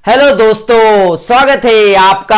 Hello दोस्तों, स्वागत है आपका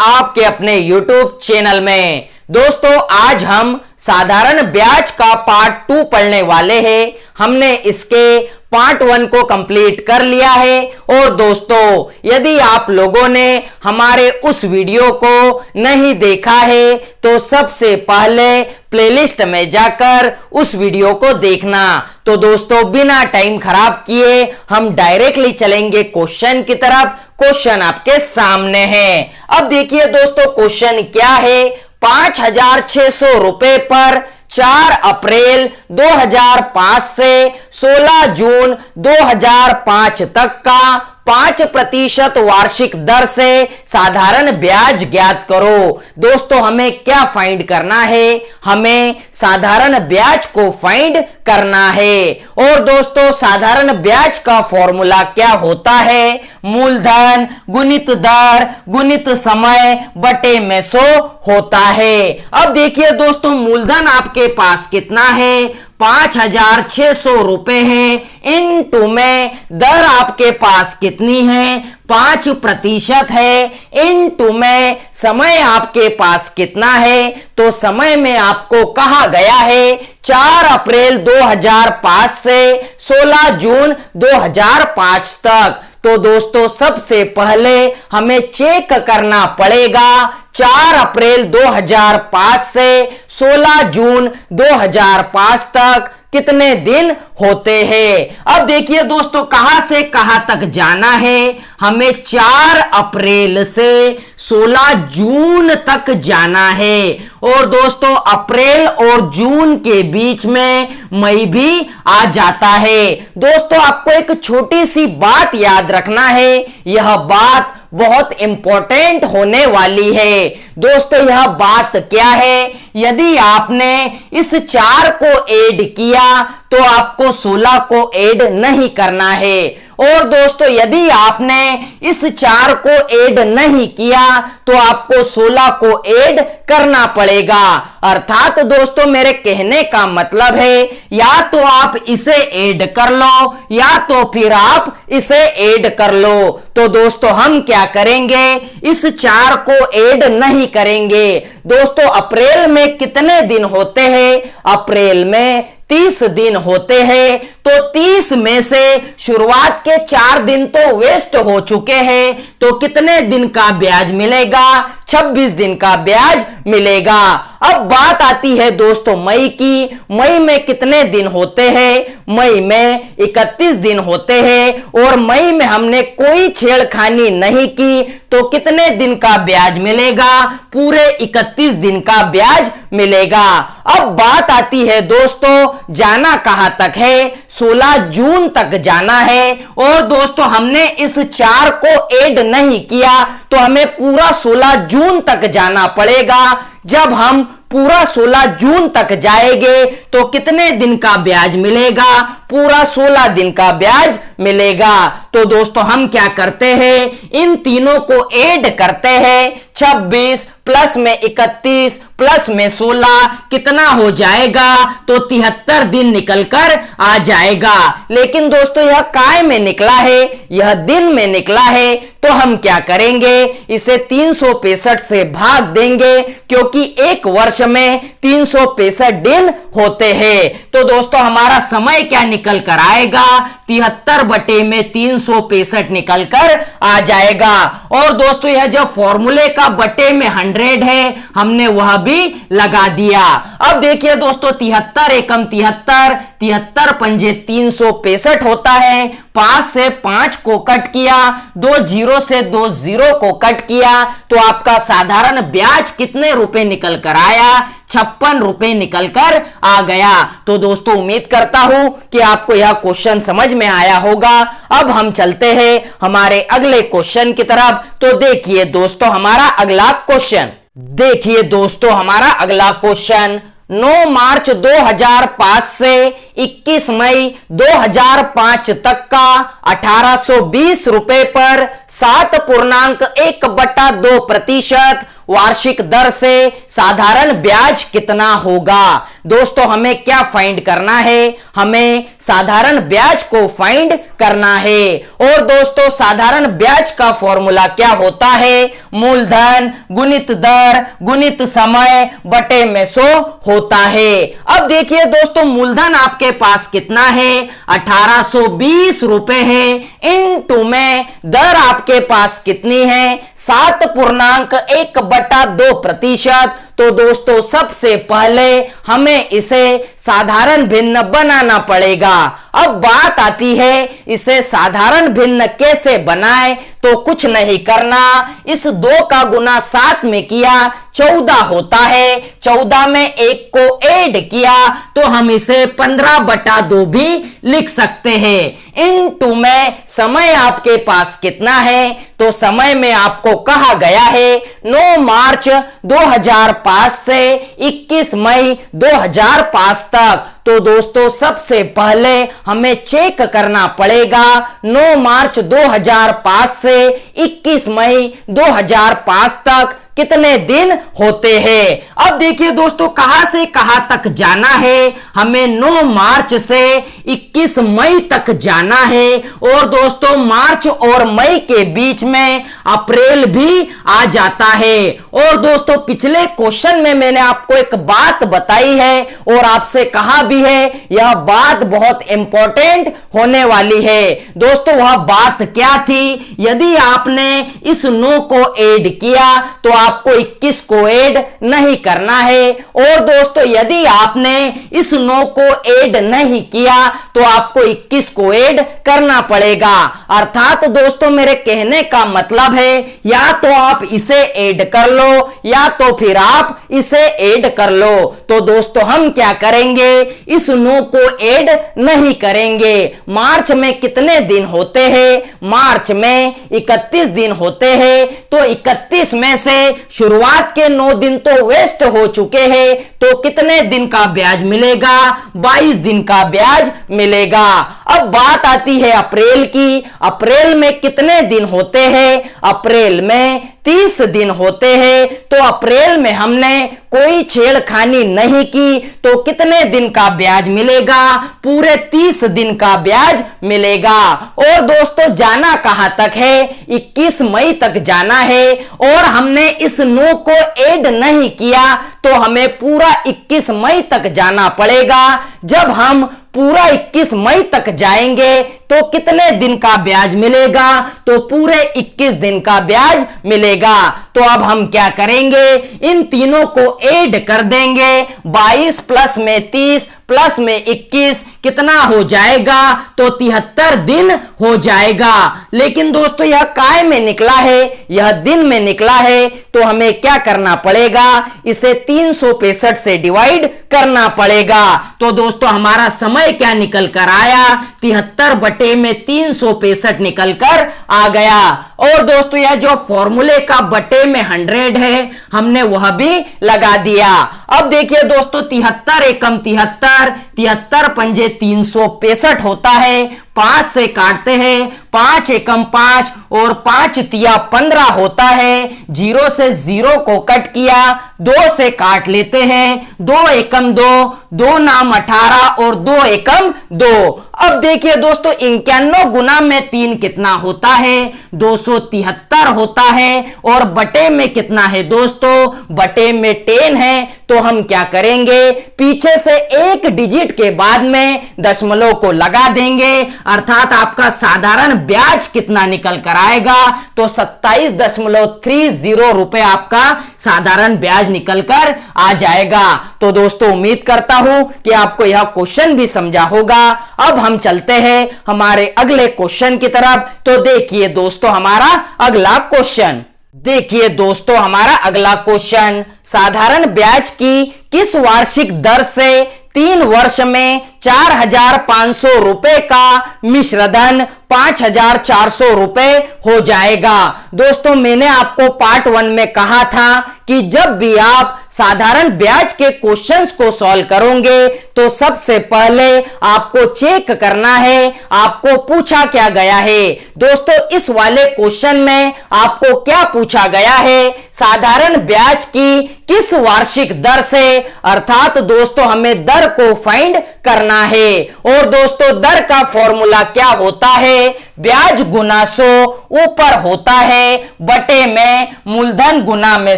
आपके अपने YouTube चैनल में। दोस्तों, आज हम साधारण ब्याज का पार्ट 2 पढ़ने वाले हैं। हमने इसके पार्ट 1 को कंप्लीट कर लिया है। और दोस्तों, यदि आप लोगों ने हमारे उस वीडियो को नहीं देखा है तो सबसे पहले प्लेलिस्ट में जाकर उस वीडियो को देखना। तो दोस्तों, बिना टाइम खराब किए हम डायरेक्टली चलेंगे क्वेश्चन की तरफ। क्वेश्चन आपके सामने है। अब देखिए दोस्तों, क्वेश्चन क्या है। 5,600 रुपए पर 4 अप्रैल 2005 से 16 जून 2005 तक का 5% वार्षिक दर से साधारण ब्याज ज्ञात करो। दोस्तों, हमें क्या फाइंड करना है? हमें साधारण ब्याज को फाइंड करना है। और दोस्तों, साधारण ब्याज का फॉर्मूला क्या होता है? मूलधन गुणित दर गुणित समय बटे में 100 होता है। अब देखिए दोस्तों, मूलधन आपके पास कितना है? 5,600 रुपए है। इनटू में दर आपके पास कितनी है? 5% है। इनटू में समय आपके पास कितना है? तो समय में आपको कहा गया है 4 अप्रैल 2005 से 16 जून 2005 तक। तो दोस्तों, सबसे पहले हमें चेक करना पड़ेगा 4 अप्रैल 2005 से 16 जून 2005 तक कितने दिन होते हैं। अब देखिए दोस्तों, कहां से कहां तक जाना है? हमें 4 अप्रैल से 16 जून तक जाना है। और दोस्तों, अप्रैल और जून के बीच में मई भी आ जाता है। दोस्तों, आपको एक छोटी सी बात याद रखना है। यह बात बहुत इंपॉर्टेंट होने वाली है। दोस्तों, यह बात क्या है? यदि आपने इस 4 को ऐड किया तो आपको 16 को ऐड नहीं करना है। और दोस्तों, यदि आपने इस 4 को ऐड नहीं किया तो आपको 16 को ऐड करना पड़ेगा। अर्थात दोस्तों, मेरे कहने का मतलब है या तो आप इसे ऐड कर लो या तो फिर आप इसे ऐड कर लो। तो दोस्तों, हम क्या करेंगे? इस 4 को ऐड नहीं करेंगे। दोस्तों, अप्रैल में कितने दिन होते हैं? अप्रैल में 30 दिन होते हैं। तो 30 में से शुरुआत के 4 दिन तो वेस्ट हो चुके हैं। तो कितने दिन का ब्याज मिलेगा? 26 दिन का ब्याज मिलेगा। अब बात आती है दोस्तों मई की। मई में कितने दिन होते हैं? मई में 31 दिन होते हैं। और मई में हमने कोई छेड़खानी नहीं की तो कितने दिन का ब्याज मिलेगा? पूरे 31 दिन का ब्याज मिलेगा। अब बात आती है दोस्तों, जाना कहां तक है? 16 जून तक जाना है। और दोस्तों, हमने इस 4 को ऐड नहीं किया तो हमें पूरा 16 जून तक जाना पड़ेगा। जब हम पूरा 16 जून तक जाएंगे तो कितने दिन का ब्याज मिलेगा? पूरा 16 दिन का ब्याज मिलेगा। तो दोस्तों, हम क्या करते हैं? इन तीनों को ऐड करते हैं। 26 प्लस में 31 प्लस में 16 कितना हो जाएगा? तो 73 दिन निकलकर आ जाएगा। लेकिन दोस्तों, यह काय में निकला है? यह दिन में निकला है। तो हम क्या करेंगे? इसे 365 से भाग देंगे, क्योंकि एक वर्ष में 365 दिन होते हैं। तो दोस्तों, हमारा समय क्या निकल कर आएगा? 73 बटे में 365 निकल कर आ जाएगा। और दोस्तों, यह जो फॉर्मूले का बटे में 100 है, हमने वह भी लगा दिया। अब देखिए दोस्तों, 73 एकम 73, 73 पंजे 365 होता है। 5 से 5 को कट किया, 2 जीरो से 2 जीरो को कट किया, तो आपका साधारण ब्याज कितने रुपए निकल कर आया? 56 रुपए निकलकर आ गया। तो दोस्तों, उम्मीद करता हूं कि आपको यह क्वेश्चन समझ में आया होगा। अब हम चलते हैं हमारे अगले क्वेश्चन की तरफ। तो देखिए दोस्तों, हमारा अगला क्वेश्चन। देखिए दोस्तों, हमारा अगला क्वेश्चन 9 मार्च 2005 से 21 मई 2005 तक का 1820 रुपए पर 7.1/2% वार्षिक दर से साधारण ब्याज कितना होगा। दोस्तों हमें क्या फाइंड करना है, हमें साधारण ब्याज को फाइंड करना है। और दोस्तों साधारण ब्याज का फॉर्मूला क्या होता है, मूलधन गुणित दर गुणित समय बटे में 100 होता है। अब देखिए दोस्तों मूलधन आपके पास कितना है, 1820 रुपए है, इनटू में दर आपके पास कितनी है, 7.1/2%। तो दोस्तों सबसे पहले हमें इसे साधारण भिन्न बनाना पड़ेगा। अब बात आती है इसे साधारण भिन्न कैसे बनाएं, तो कुछ नहीं करना, इस 2 का गुना 7 में किया 14 होता है, 14 में 1 को ऐड किया तो हम इसे 15/2 भी लिख सकते हैं। इनटू में समय आपके पास कितना है, तो समय में आपको कहा गया है 9 मार्च 2005 से 21 मई 2005 तक। तो दोस्तों सबसे पहले हमें चेक करना पड़ेगा 9 मार्च 2005 से 21 मई 2005 तक कितने दिन होते हैं। अब देखिए दोस्तों कहां से कहां तक जाना है, हमें 9 मार्च से 21 मई तक जाना है। और दोस्तों मार्च और मई के बीच में अप्रैल भी आ जाता है। और दोस्तों पिछले क्वेश्चन में मैंने आपको एक बात बताई है और आपसे कहा भी है, यह बात बहुत इंपॉर्टेंट होने वाली है। दोस्तों वह बात क्या थी, यदि आपने इस 9 को ऐड किया तो आपको 21 को ऐड नहीं करना है। और दोस्तों यदि आपने इस 9 को ऐड नहीं किया तो आपको 21 को ऐड करना पड़ेगा। अर्थात दोस्तों मेरे कहने का मतलब है या तो आप इसे ऐड कर लो या तो फिर आप इसे ऐड कर लो। तो दोस्तों हम क्या करेंगे, इस 9 को ऐड नहीं करेंगे। मार्च में कितने दिन होते हैं, मार्च में 31 दिन होते हैं। तो 31 में से शुरुआत के 9 दिन तो वेस्ट हो चुके हैं, तो कितने दिन का ब्याज मिलेगा, 22 दिन का ब्याज मिलेगा। अब बात आती है अप्रैल की, अप्रैल में कितने दिन होते हैं, अप्रैल में 30 दिन होते हैं। तो अप्रैल में हमने कोई छेड़खानी नहीं की तो कितने दिन का ब्याज मिलेगा, पूरे 30 दिन का ब्याज मिलेगा। और दोस्तों जाना कहां तक है, 21 मई तक जाना है और हमने इस 9 को ऐड नहीं किया तो हमें पूरा 21 मई तक जाना पड़ेगा। जब हम पूरा 21 मई तक जाएंगे तो कितने दिन का ब्याज मिलेगा, तो पूरे 21 दिन का ब्याज मिलेगा। तो अब हम क्या करेंगे, इन तीनों को ऐड कर देंगे, 22 प्लस में 30 प्लस में 21 कितना हो जाएगा, तो 73 दिन हो जाएगा। लेकिन दोस्तों यह काय में निकला है, यह दिन में निकला है, तो हमें क्या करना पड़ेगा, इसे 365 से डिवाइड करना पड़ेगा। तो दोस्तों हमारा समय क्या निकल कर आया, 73 बटे में 365 निकल कर आ गया। और दोस्तों यह जो फॉर्मूले का बटे में 100 है हमने वह भी लगा दिया। अब देखिए दोस्तों 73 एकम 73, 73 पंजे 365 होता है, 5 से काटते हैं, 5 एकम 5 और 5 तिया 15 होता है। 0 से 0 को कट किया, 2 से काट लेते हैं, 2 एकम 2, 2 नाम 18 और 2 एकम 2। अब देखिए दोस्तों 91 गुना में 3 कितना होता है, 273 होता है। और बटे में कितना है दोस्तों, बटे में 10 है। तो हम क्या करेंगे, पीछे से एक डिजिट के बाद में दशमलव को लगा देंगे, अर्थात आपका साधारण ब्याज कितना निकल कर आएगा, तो 27.30 रुपए आपका साधारण ब्याज निकल कर आ जाएगा। तो दोस्तों उम्मीद करता हूं कि आपको यह क्वेश्चन भी समझा होगा। अब हम चलते हैं हमारे अगले क्वेश्चन की तरफ। तो देखिए दोस्तों हमारा अगला क्वेश्चन, देखिए दोस्तों हमारा अगला क्वेश्चन, साधारण ब्याज की किस वार्षिक दर से 3 वर्ष में 4,500 रुपए का मिश्रधन 5,400 रुपए हो जाएगा। दोस्तों मैंने आपको पार्ट 1 में कहा था कि जब भी आप साधारण ब्याज के क्वेश्चंस को सॉल्व करोगे तो सबसे पहले आपको चेक करना है आपको पूछा क्या गया है। दोस्तों इस वाले क्वेश्चन में आपको क्या पूछा गया है, साधारण ब्याज की किस वार्षिक दर से, अर्थात दोस्तों हमें दर को फाइंड करना है। और दोस्तों दर का फॉर्मूला क्या होता है, ब्याज गुना 100 ऊपर होता है बटे में मूलधन गुना में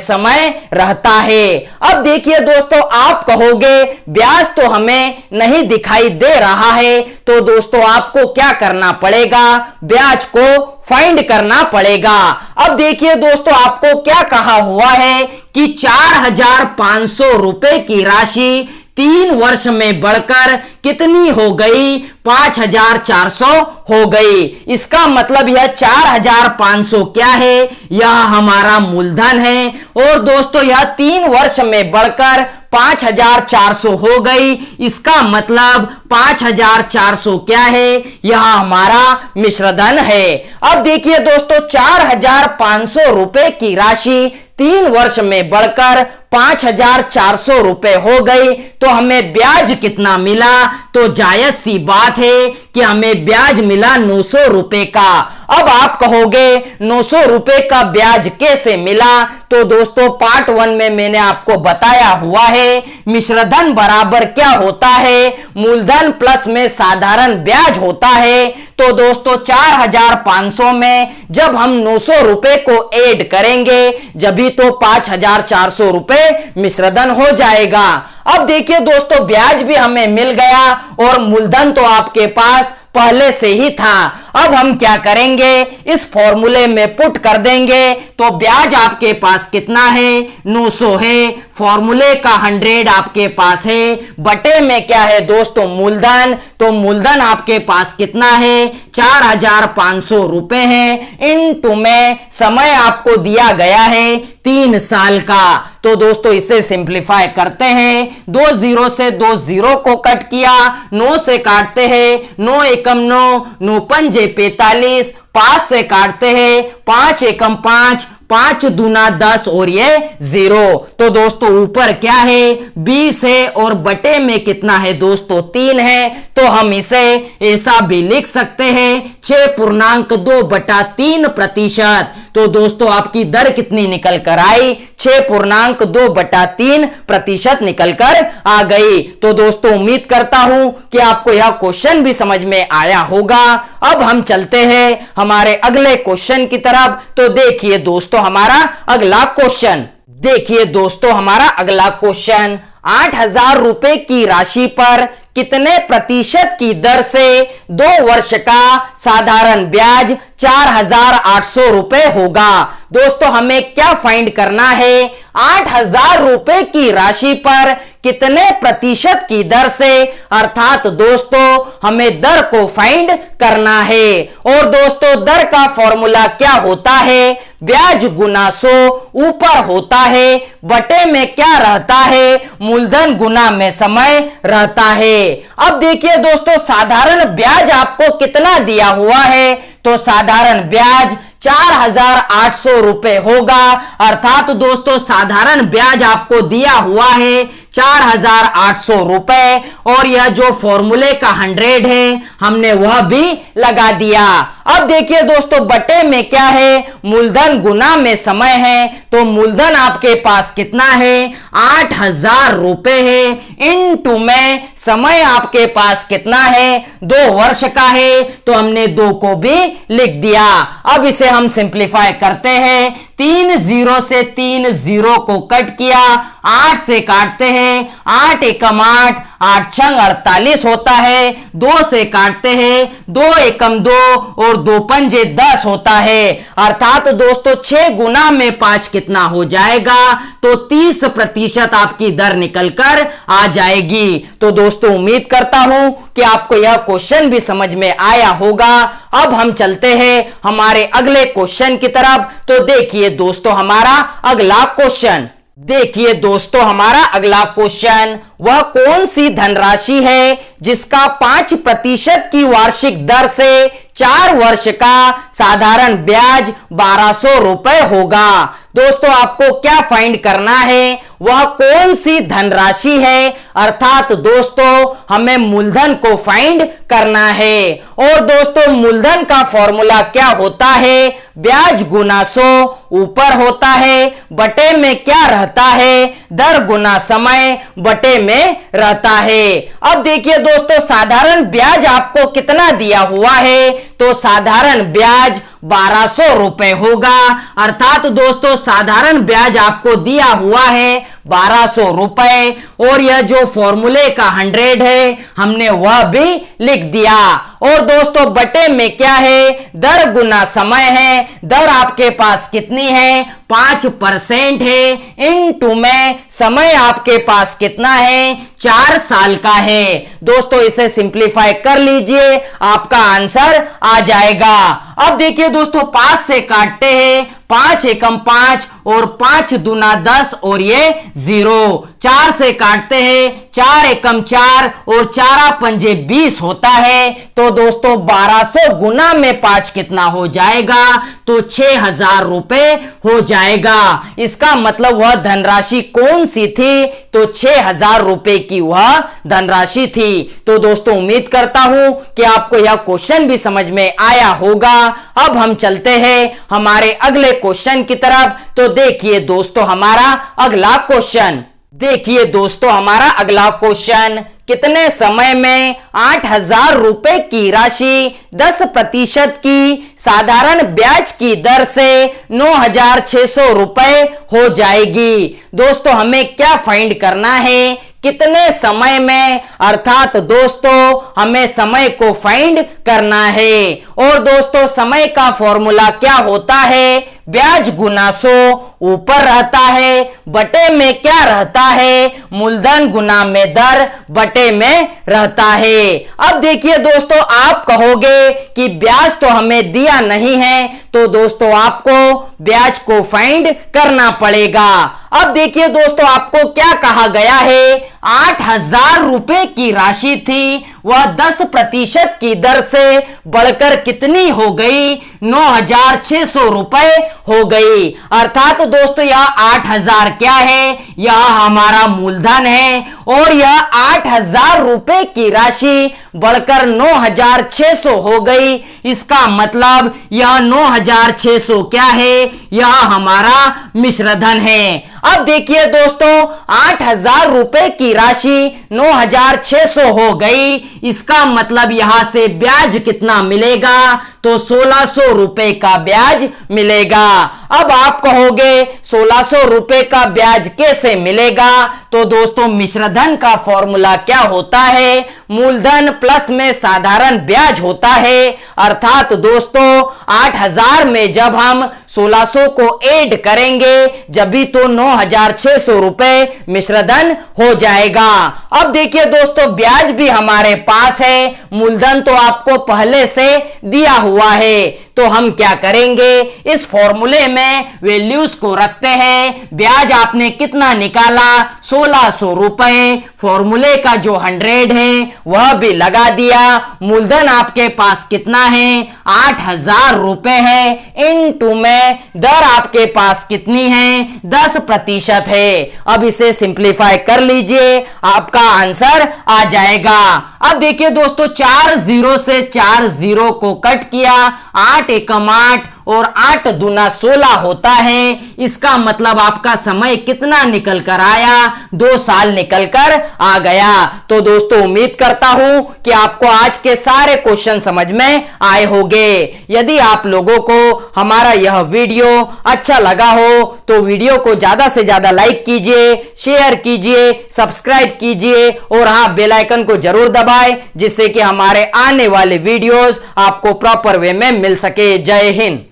समय रहता है। अब देखिए दोस्तों आप कहोगे ब्याज तो हमें नहीं दिखाई दे रहा है, तो दोस्तों आपको क्या करना पड़ेगा, ब्याज को फाइंड करना पड़ेगा। अब देखिए दोस्तों आपको क्या कहा हुआ है कि 4,500 रुपए की राशि 3 वर्ष में बढ़कर कितनी हो गई, 5,400 हो गई। इसका मतलब यह 4,500 क्या है, यह हमारा मूलधन है। और दोस्तों यह 3 वर्ष में बढ़कर 5,400 हो गई, इसका मतलब 5,400 क्या है, यह हमारा मिश्रधन है। अब देखिए दोस्तों 4,500 रुपए की राशि 3 वर्ष में बढ़कर 5,400 रुपए हो गई, तो हमें ब्याज कितना मिला, तो जायज सी बात है कि हमें ब्याज मिला 900 रुपए का। अब आप कहोगे 900 रुपए का ब्याज कैसे मिला, तो दोस्तों पार्ट 1 में मैंने आपको बताया हुआ है मिश्रधन बराबर क्या होता है, मूलधन प्लस में साधारण ब्याज होता है। तो दोस्तों 4,500 में जब हम 900 रुपए को ऐड करेंगे जभी तो 5,400 रुपए मिश्रधन हो जाएगा। अब देखिए दोस्तों ब्याज भी हमें मिल गया और मूलधन तो आपके पास पहले से ही था। अब हम क्या करेंगे, इस फॉर्मूले में पुट कर देंगे, तो ब्याज आपके पास कितना है, 900 है, फॉर्मूले का 100 आपके पास है, बटे में क्या है दोस्तों मूलधन, तो मूलधन आपके पास कितना है, 4,500 रुपए है, इनटू में समय आपको दिया गया है 3 साल का। तो दोस्तों इसे सिंप्लीफाई करते हैं, 2 0 से 2 0 को कट किया, 9 से काटते हैं, 9 एकम 9, 9 पंजे 45, 5 से काटते हैं, 5 एकम 5, 5 दूना 10 और ये 0। तो दोस्तों ऊपर क्या है 20 है और बटे में कितना है दोस्तों 3 है, तो हम इसे ऐसा भी लिख सकते हैं 6.2/3%। तो दोस्तों आपकी दर कितनी निकल कर आई, 6.2/3% निकल कर आ गई। तो दोस्तों उम्मीद करता हूं कि आपको यह क्वेश्चन भी समझ में आया होगा। अब हम चलते हैं हमारे अगले क्वेश्चन की तरफ। तो देखिए दोस्तों हमारा अगला क्वेश्चन, देखिए दोस्तों हमारा अगला क्वेश्चन, 8,000 रुपए की राशि पर कितने प्रतिशत की दर से 2 वर्ष का साधारण ब्याज 4,800 रुपए होगा। दोस्तों हमें क्या फाइंड करना है, 8,000 रुपए की राशि पर कितने प्रतिशत की दर से, अर्थात दोस्तों हमें दर को फाइंड करना है। और दोस्तों दर का फॉर्मूला क्या होता है, ब्याज गुना 100 ऊपर होता है बटे में क्या रहता है, मूलधन गुना में समय रहता है। अब देखिए दोस्तों साधारण ब्याज आपको कितना दिया हुआ है, तो साधारण ब्याज 4,800 रुपए होगा, अर्थात दोस्तों साधारण ब्याज आपको दिया हुआ है 4,800 रुपए। और यह जो फॉर्मूले का 100 है हमने वह भी लगा दिया। अब देखिए दोस्तों बटे में क्या है, मूलधन गुना में समय है, तो मूलधन आपके पास कितना है 8,000 रुपए है, इनटू में समय आपके पास कितना है 2 वर्ष का है, तो हमने 2 को भी लिख दिया। अब इसे हम सिंप्लीफाई करते हैं, 3 0 से 3 0 को कट किया, 8 से काटते हैं, 8 एकम 8, 8 छंग 48 होता है, 2 से काटते हैं, 2 एकम 2 और 2 पंजे 10 होता है, अर्थात दोस्तों 6 गुना में 5 कितना हो जाएगा, तो 30% आपकी दर निकलकर आ जाएगी। तो दोस्तों उम्मीद करता हूं कि आपको यह क्वेश्चन भी समझ में आया होगा। अब हम चलते हैं हमारे अगले क्वेश्चन की तरफ। तो देखिए दोस्तों हमारा अगला क्वेश्चन, देखिए दोस्तों हमारा अगला क्वेश्चन, वह कौन सी धनराशि है जिसका 5% की वार्षिक दर से 4 वर्ष का साधारण ब्याज 1200 रुपए होगा। दोस्तों आपको क्या फाइंड करना है, वह कौन सी धनराशि है, अर्थात दोस्तों हमें मूलधन को फाइंड करना है। और दोस्तों मूलधन का फॉर्मूला क्या होता है, ब्याज गुना 100 ऊपर होता है, बटे में क्या रहता है, दर गुना समय बटे में रहता है। अब देखिए दोस्तों साधारण ब्याज आपको कितना दिया हुआ है, तो साधारण ब्याज 1200 रुपए होगा। अर्थात दोस्तों साधारण ब्याज आपको दिया हुआ है 1200 रुपए, और यह जो फॉर्मूले का 100 है हमने वह भी लिख दिया। और दोस्तों बटे में क्या है, दर गुना समय है, दर आपके पास कितनी है 5% है, इनटू में समय आपके पास कितना है 4 साल का है। दोस्तों इसे सिंप्लीफाई कर लीजिए, आपका आंसर आ जाएगा। अब देखिए दोस्तों 5 से काटते हैं, 5 एकम 5 और 5 दूना 10 और ये 0। 4 से काटते हैं, 4 एकम 4 और 4 पंजे 20 होता है। तो दोस्तों 1200 गुना में 5 कितना हो जाएगा, तो 6000 रुपए हो जाएगा। इसका मतलब वह धनराशि कौन सी थी, तो 6000 रुपए की वह धनराशि थी। तो दोस्तों उम्मीद करता हूं कि आपको यह क्वेश्चन भी समझ में आया होगा। अब हम चलते हैं हमारे अगले क्वेश्चन की तरफ। तो देखिए दोस्तों हमारा अगला क्वेश्चन, देखिए दोस्तों हमारा अगला क्वेश्चन, कितने समय में 8000 रुपए की राशि 10% की साधारण ब्याज की दर से 9600 रुपए हो जाएगी। दोस्तों हमें क्या फाइंड करना है, कितने समय में, अर्थात दोस्तों हमें समय को फाइंड करना है। और दोस्तों समय का फॉर्मूला क्या होता है, ब्याज गुना 100 ऊपर रहता है, बटे में क्या रहता है, मूलधन गुना में दर बटे में रहता है। अब देखिए दोस्तों आप कहोगे कि ब्याज तो हमें दिया नहीं है, तो दोस्तों आपको ब्याज को फाइंड करना पड़ेगा। अब देखिए दोस्तों आपको क्या कहा गया है, 8000 रुपए की राशि थी, वह 10% की दर से बढ़कर कितनी हो गई, 9600 रुपए हो गई। अर्थात दोस्तों यह 8000 क्या है, यह हमारा मूलधन है, और यह 8000 रुपए की राशि बढ़कर 9600 हो गई। इसका मतलब यह 9600 क्या है, यह हमारा मिश्रधन है। अब देखिए दोस्तों 8000 रुपए की राशि 9600 हो गई, इसका मतलब यहां से ब्याज कितना मिलेगा, तो 1600 रुपए का ब्याज मिलेगा। अब आप कहोगे 1600 रुपए का ब्याज कैसे मिलेगा, तो दोस्तों मिश्रधन का फॉर्मूला क्या होता है, मूलधन प्लस में साधारण ब्याज होता है। अर्थात दोस्तों 8000 में जब हम 1600 को ऐड करेंगे जब भी तो 9600 रुपए मिश्रधन हो जाएगा। अब देखिए दोस्तों ब्याज भी हमारे पास है, मूलधन तो आपको पहले से दिया हुआ है, तो हम क्या करेंगे, इस फॉर्मूले में वैल्यूज को रखते हैं। ब्याज आपने कितना निकाला, 1600 रुपए, फॉर्मूले का जो 100 है वह भी लगा दिया, मूलधन आपके पास कितना है 8000 रुपए है, इनटू में दर आपके पास कितनी है 10% है। अब इसे सिंप्लीफाई कर लीजिए, आपका आंसर आ जाएगा। अब देखिए दोस्तों 4 0 से 4 0 को कट किया, 8 एकम 8 और 8 दूना 16 होता है। इसका मतलब आपका समय कितना निकल कर आया, 2 साल निकल कर आ गया। तो दोस्तों उम्मीद करता हूं कि आपको आज के सारे क्वेश्चन समझ में आए होंगे। यदि आप लोगों को हमारा यह वीडियो अच्छा लगा हो तो वीडियो को ज्यादा से ज्यादा लाइक कीजिए, शेयर कीजिए, सब्सक्राइब कीजिए और हाँ बेल आइकन को जरूर दबाएं, जिससे कि हमारे आने वाले वीडियोस आपको प्रॉपर वे में मिल सके। जय हिंद।